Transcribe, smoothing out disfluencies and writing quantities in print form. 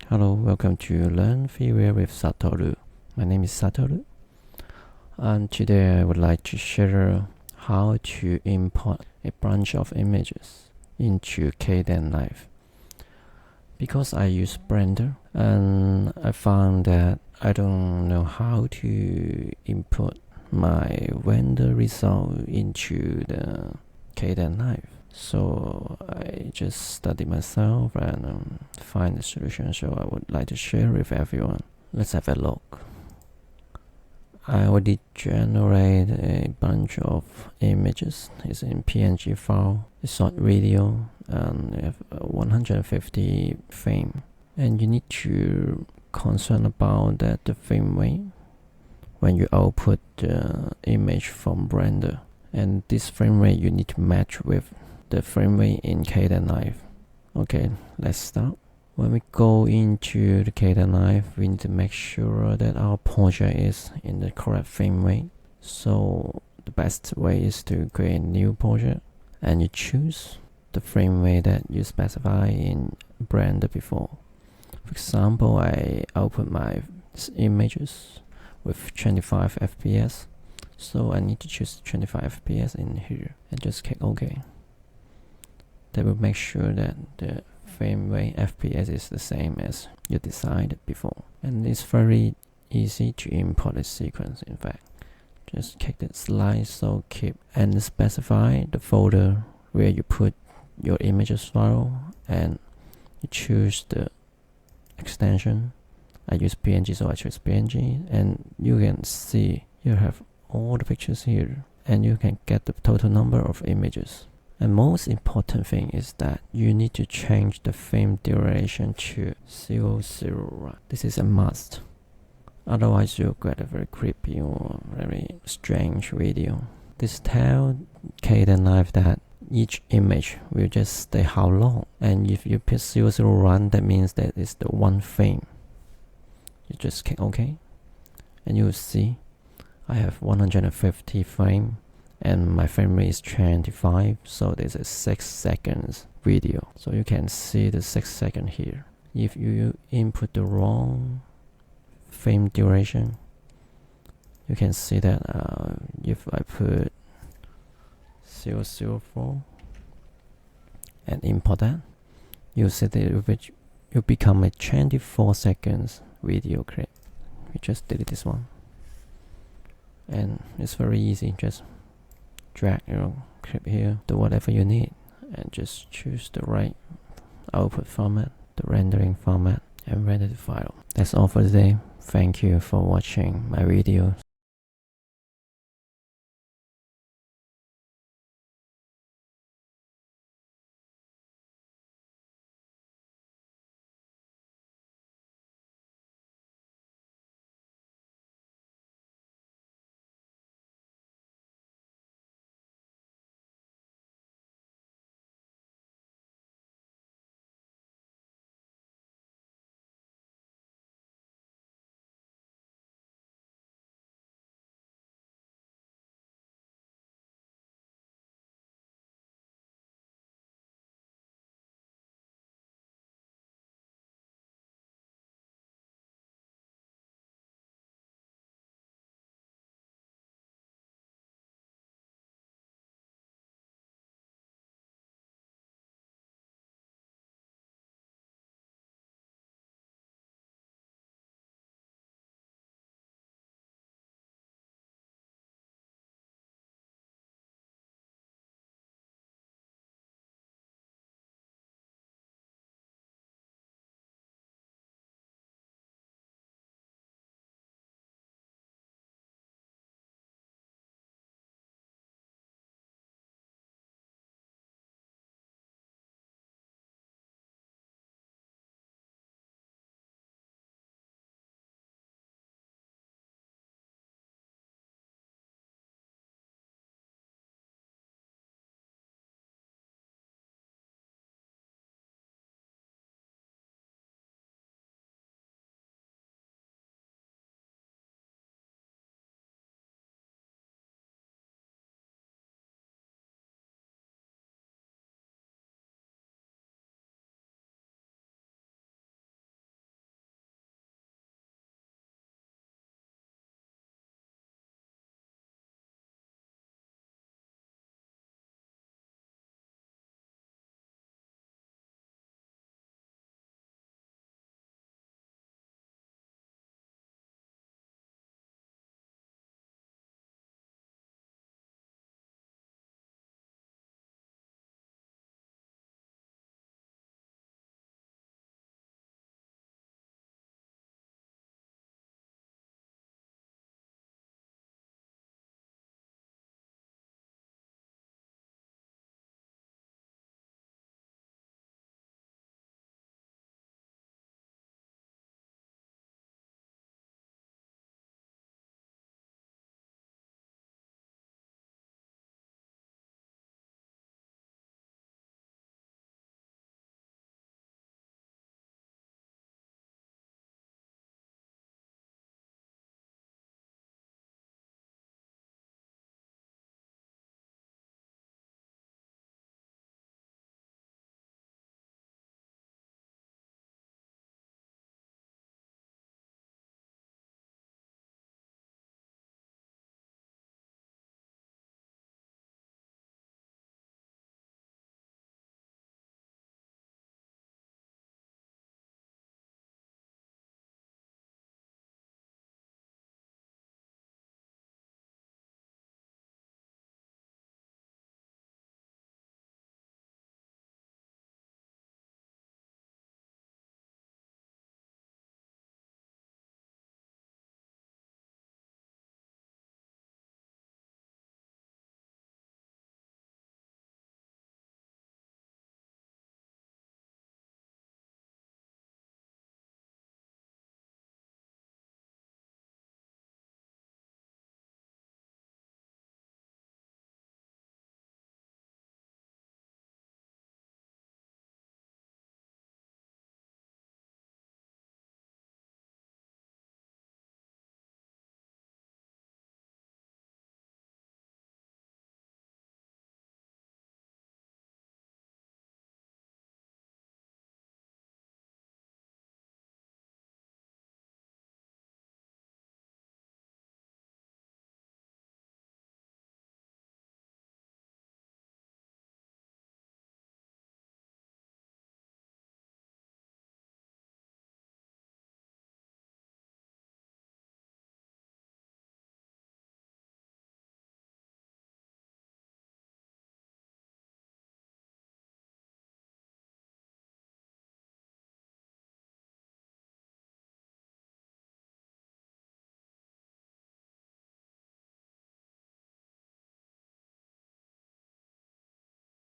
Hello, welcome to Learn Freeware with Satoru. My name is Satoru, and today I would like to share how to import a bunch of images into Kdenlive. Because I use Blender and I found that I don't know how to input my render result into the Kdenlive. So I just study myself and find a solution, so I would like to share with everyone. Let's have a look. I already generate a bunch of images. It's in PNG file, a short video, and I have 150 frame. And you need to concern about that the frame rate when you output the image from Blender. And this frame rate you need to match with the frame rate in Kdenlive. Okay, let's start. When we go into the Kdenlive, we need to make sure that our project is in the correct frame rate. So the best way is to create a new project and you choose the frame rate that you specify in Blender before. For example, I output my images with 25 FPS. So I need to choose 25 FPS in here and just click OK. That will make sure that the frame rate FPS is the same as you decided before. And it's very easy to import a sequence. In fact, just click the slide, so keep and specify the folder where you put your images file, and you choose the extension. I use PNG, so I choose PNG, and you can see you have all the pictures here, and you can get the total number of images. And most important thing is that you need to change the frame duration to 001. This is a must. Otherwise you'll get a very creepy or very strange video. This tells Kdenlive that each image will just stay how long. And if you put 001, that means that it's the one frame. You just click OK. And you will see I have 150 frames. And my frame rate is 25, so there's a 6 seconds video. So you can see the 6 second here. If you input the wrong frame duration, you can see that if I put 004 and import that, you'll see that it will become a 24 seconds video clip. We just delete this one. And it's very easy, just drag your clip here to whatever you need and just choose the right output format, the rendering format, and render the file. That's all for today. Thank you for watching my video.